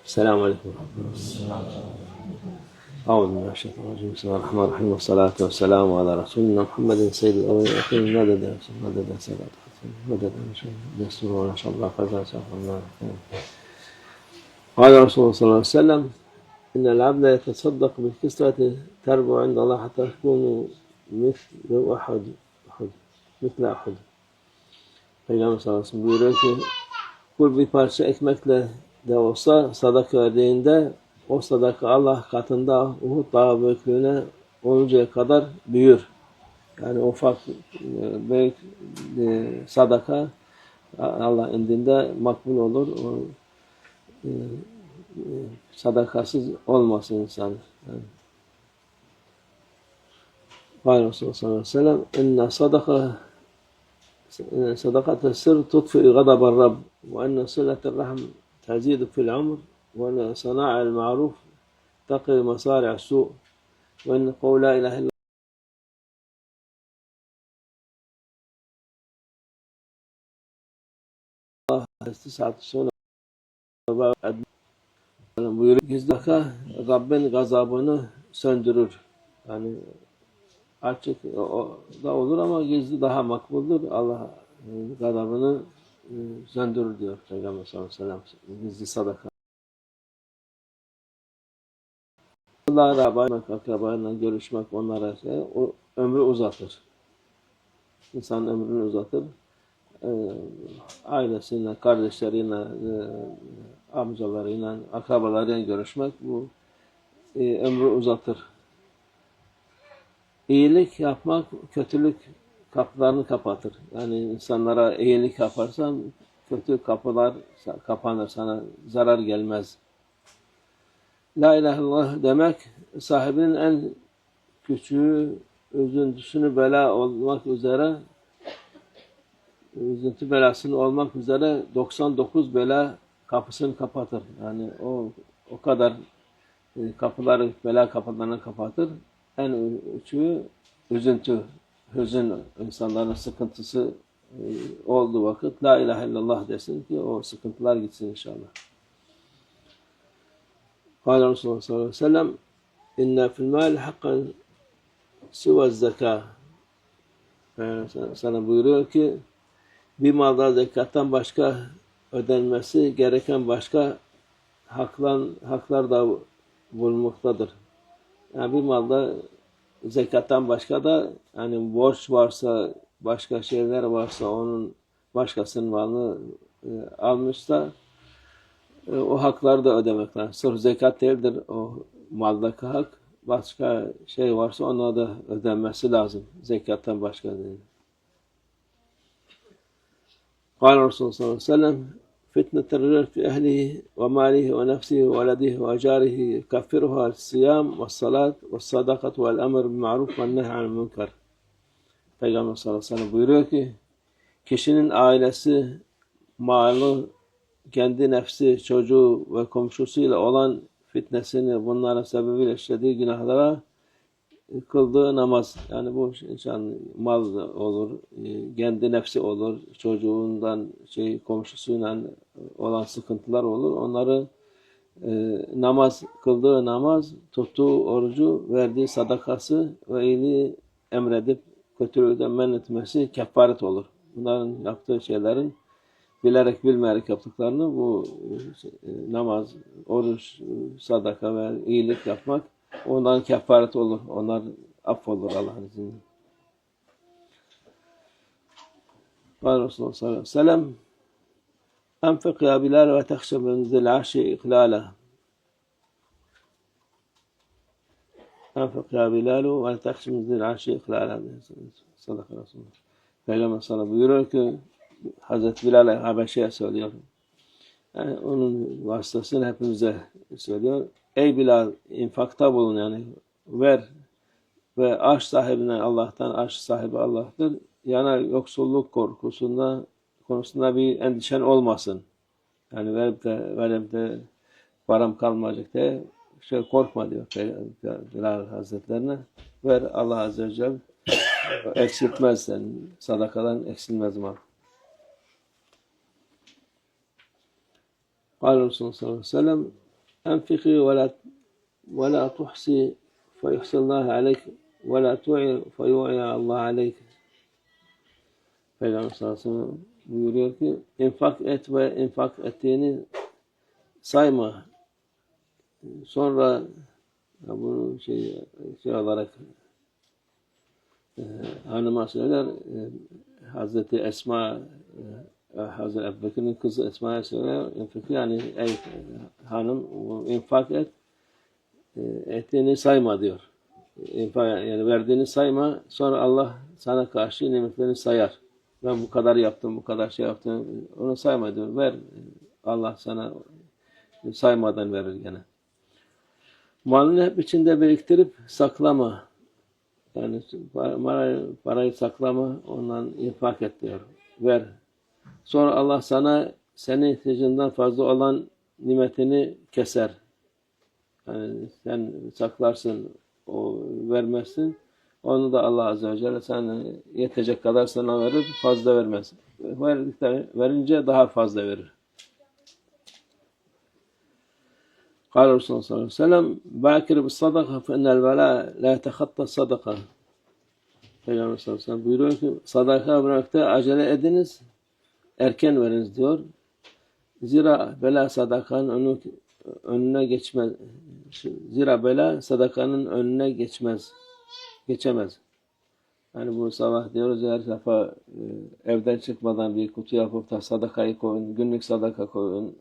السلام عليكم ورحمة الله. أعوذ بالله من الشيطان الرجيم. بسم الله الرحمن الرحيم، والصلاة والسلام على رسولنا محمد سيد الأولين والآخرين. مدد سادات مدد نسر ونشر الله فزع سافر الله. قال رسول الله صلى الله عليه وسلم: إن العبد يتصدق بالكسرة تربو عند الله حتى تكون مثل أحد مثل أحد. Peygamber sallallahu aleyhi ve sellem buyuruyor ki, kul bir parça ekmekle de olsa sadaka verdiğinde o sadaka Allah katında Uhud dağı büyüklüğüne oluncaya kadar büyür. Yani ufak büyük sadaka Allah indinde makbul olur. O sadakasız olmasın insan. Yani. Resulullah sallallahu aleyhi ve sellem: İnne sadakate sır tutfi gadabar Rabb ve enne sıletel rahm تزيد في العمر وأن صناع المعروف تقي مصارع السوء وأن قول لا إله إلا الله تسعة سنة buyuruyor. Gizli Rabbin gazabını söndürür. Yani açık o da olur ama gizli daha makbuldür. Allah gazabını söndürür diyor Peygamber sallallahu aleyhi ve sellem. Gizli sadaka. Allah'a bakmak, akrabayla görüşmek, onlara o ömrü uzatır. İnsanın ömrünü uzatır. Ailesiyle, kardeşleriyle, amcalarıyla, akrabalarıyla görüşmek bu ömrü uzatır. İyilik yapmak, kötülük kapılarını kapatır. Yani insanlara iyilik yaparsan kötü kapılar kapanır, sana zarar gelmez. La ilahe illallah demek sahibinin en küçüğü, üzüntüsünü bela olmak üzere, üzüntü belasını olmak üzere 99 bela kapısını kapatır. Yani o kadar kapıları, bela kapılarını kapatır. En küçüğü üzüntü, hüzün, insanların sıkıntısı olduğu vakit la ilahe illallah desin ki o sıkıntılar gitsin inşallah. Kâle Resulullah sallallahu aleyhi ve sellem: İnne fil mâli hakkan siva zekâ. Sana buyuruyor ki bir malda zekattan başka ödenmesi gereken başka haklar da bulunmaktadır. Yani bir malda zekattan başka da yani borç varsa, başka şeyler varsa, onun başkasının malını almışsa o hakları da ödemek lazım. Sırf zekat değildir o maldaki hak. Başka şey varsa ona da ödenmesi lazım. Zekattan başka değil. Kâle Resulullah sallallahu aleyhi ve sellem: Fitnetel ricâl fi ehlihi ve mâlihi ve nefsihi ve veledihi ve carihi yukaffiruhâ siyâm ve salât ve sadakat ve emr bil ma'ruf ve nehy anil münker. Peygamber sallallahu aleyhi ve sellem buyuruyor ki kişinin ailesi, malı, kendi nefsi, çocuğu ve komşusuyla olan fitnesini, bunların sebebiyle işlediği günahlara kıldığı namaz, yani bu insan mal olur, kendi nefsi olur, çocuğundan komşusuyla olan sıkıntılar olur. Onları kıldığı namaz, tuttuğu orucu, verdiği sadakası ve iyiliği emredip kötülükten men etmesi kefaret olur. Bunların yaptığı şeylerin bilerek bilmeyerek yaptıklarını bu namaz, oruç, sadaka ve iyilik yapmak ondan kefaret olur. Onlar affolur Allah'ın izniyle. Kâle Resulullah sallallahu aleyhi ve sellem: Enfik ya Bilal ve tehşe min zil arşi iklâle. Enfik ya Bilal ve tehşe min zil arşi iklâle. Sadaka Resulullah. Peygamber sallallahu buyuruyor ki Hazreti Bilal'e Habeşe'ye söylüyor. Yani onun vasıtasıyla hepimize söylüyor. Ey Bilal, infakta bulun, yani ver ve arş sahibine Allah'tan, arş sahibi Allah'tır. Yani yoksulluk konusunda bir endişen olmasın. Yani verip de param kalmayacak diye korkma diyor Bilal Hazretlerine. Ver, Allah Azze ve Celle eksiltmez sen, sadakadan eksilmez mal. Kâle Resulullah sallallahu aleyhi ve sellem: Enfiki ve la tuhsi feyuhsallahu aleyk ve la tu'i feyu'i Allah aleyk. Peygamber sallallahu aleyhi ve sellem buyuruyor ki infak et ve infak ettiğini sayma. Sonra bunu şey olarak hanıma söyler, Hazreti Esma, Hazreti Ebubekir'in kızı Esma'ya söyler, yani ey hanım infak et, ettiğini sayma diyor. İnfak, yani verdiğini sayma, sonra Allah sana karşı nimetlerini sayar. Ben bu kadar yaptım, bu kadar şey yaptım, onu sayma diyor. Ver, Allah sana saymadan verir gene. Malını hep içinde biriktirip saklama. Yani parayı saklama, ondan infak et diyor. Ver. Sonra Allah sana senin ihtiyacından fazla olan nimetini keser. Yani sen saklarsın, o vermezsin. Onu da Allah Azze ve Celle sana yetecek kadar sana verir, fazla vermez. Verince daha fazla verir. قال Resulullah sallallahu aleyhi ve sellem Bâkir bis sadaka fe innel velâ la tehatta sadaka. Peygamber sallallahu aleyhi ve sellem buyuruyor ki sadaka bırakta acele ediniz, erken veriniz diyor. Zira bela sadakanın önüne geçmez. Zira bela sadakanın önüne geçemez. Yani bu sabah diyoruz her defa evden çıkmadan bir kutu yapıp da sadakayı koyun, günlük sadaka koyun.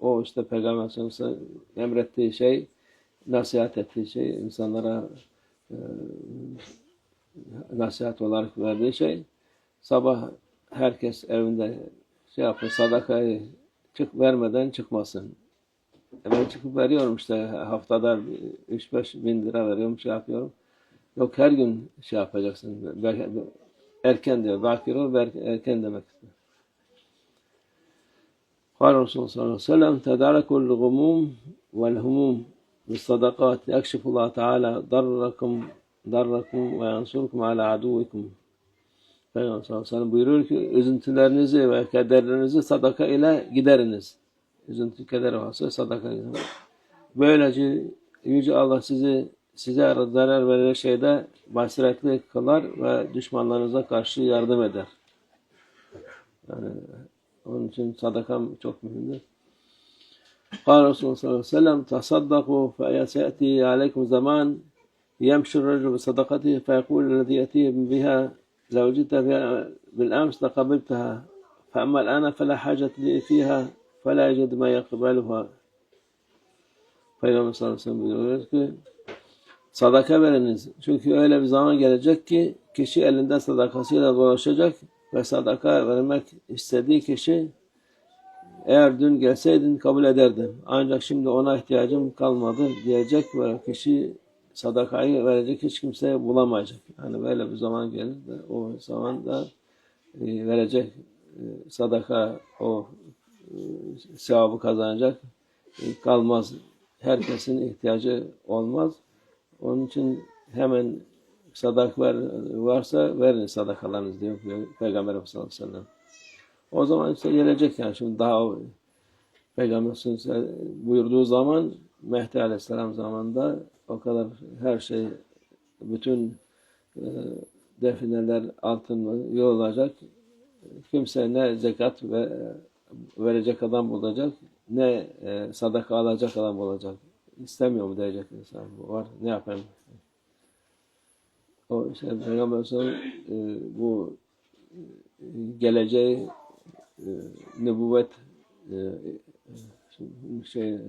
O işte Peygamber sallallahu aleyhi ve sellem emrettiği şey, nasihat ettiği şey, insanlara nasihat olarak verdiği şey. Sabah herkes evinde şey yapın, sadakayı vermeden çıkmasın. Ben çıkıp veriyorum işte haftada 3-5 bin lira veriyorum, şey yapıyorum. Yok her gün şey yapacaksın. Erken diyor. Bakir ol, erken demek istiyor. قال Resulullah sallallahu aleyhi ve sellem tedarekul gumum vel humum bis sadakat yakşifullah teala darrakum ve yansurkum ala aduvikum. Peygamber sallallahu aleyhi ve sellem buyuruyor ki üzüntülerinizi ve kederlerinizi sadaka ile gideriniz. Üzüntü keder varsa sadaka ile. Böylece Yüce Allah size zarar verecek şeyde basiretli kılar ve düşmanlarınıza karşı yardım eder. Yani onun için sadakam çok mühimdir. قال Resulullah sallallahu aleyhi ve sellem tasaddaku fe yasati aleykum zaman yemşi racul bi sadakatihi fe yekul lezî yetî biha zevcite bil'ams laqabiltaha fe emmel ana fe la hacet li fiha fe la yecid ma yakbaluha. Peygamber sallallahu aleyhi ve sellem buyuruyor ki sadaka veriniz. Çünkü öyle bir zaman gelecek ki kişi elinde sadakasıyla dolaşacak ve sadaka vermek istediği kişi eğer dün gelseydin kabul ederdim. Ancak şimdi ona ihtiyacım kalmadı diyecek ve kişi sadakayı verecek hiç kimse bulamayacak. Yani böyle bir zaman gelir de o zaman da verecek sadaka o sevabı kazanacak kalmaz. Herkesin ihtiyacı olmaz. Onun için hemen sadaka varsa verin sadakalarınız diyor Peygamberimiz sallallahu aleyhi ve sellem. O zaman işte gelecek yani şimdi daha Peygamberimiz buyurduğu zaman Mehdi aleyhisselam zamanında o kadar her şey bütün defineler altın olacak. Kimse ne zekat verecek adam bulacak ne sadaka alacak adam olacak. İstemiyor mu diyecek insan. Var ne yapayım? O işte Peygamber bu geleceği nübüvvet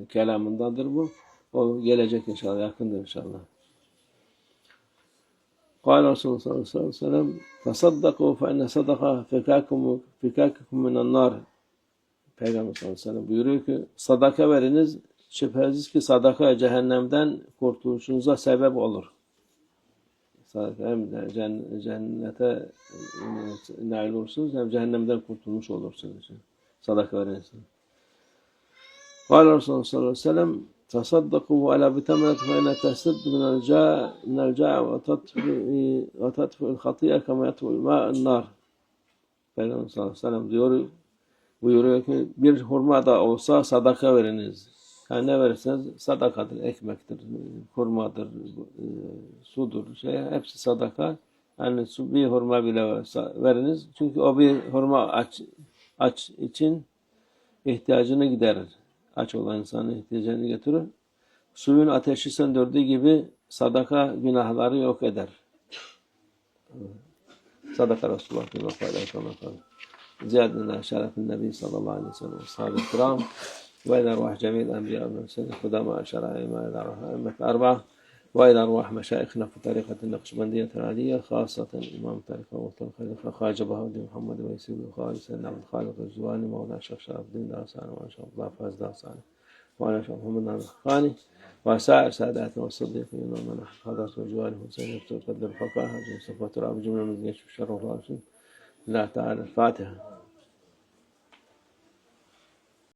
kelamındandır bu. O gelecek inşallah, yakındır inşallah. قال Resulullah sallallahu aleyhi ve sellem tasaddaqu fe inne sadaka fikakum minen nar. Peygamber sallallahu aleyhi ve sellem buyuruyor ki sadaka veriniz. Şüphesiz ki sadaka cehennemden kurtuluşunuza sebep olur. Hem cennete nail olursunuz hem cehennemden kurtulmuş olursunuz. Sadaka verirsiniz. قال Resulullah sallallahu aleyhi ve sellem tasaddaku ala bitemet fe ene tesuddu minel ca'a ve tatfi'il hatiye kema yatfi'il ma'en nar. Peygamber sallallahu aleyhi ve sellem buyuruyor ki bir hurma da olsa sadaka veriniz. Yani ne verirseniz sadakadır, ekmektir, hurmadır, sudur, hepsi sadaka. Yani bir hurma bile veriniz. Çünkü o bir hurma aç için ihtiyacını giderir. Aç olan insanın ihtiyacını getirir. Suyun ateşi söndürdüğü gibi sadaka günahları yok eder. Sadaka Resulullah ve faydalı. زيادنا شرف النبي صلى الله عليه وسلم وأصحابه الكرام وإلى أرواح جميع الأنبياء والمرسلين قدماء شرائع إلى أرواح الأئمة الأربعة وإلى أرواح مشايخنا في طريقة النقشبندية العالية خاصة إمام طريقة وقت الخليفة خواجة بهاء محمد ويسير الخالد سيدنا عبد الخالق الجواني مولانا الشيخ شرف الدين دارساني وأنا شيخ الله فاز دارساني وأنا شيخ محمد ناصر الخاني وسائر ساداتنا والصديقين ومن حضرت الجواني حسين يفتر قدر الفقاه مصطفى تراب جملة من جيش الشر والراشد الله تعالى الفاتحة.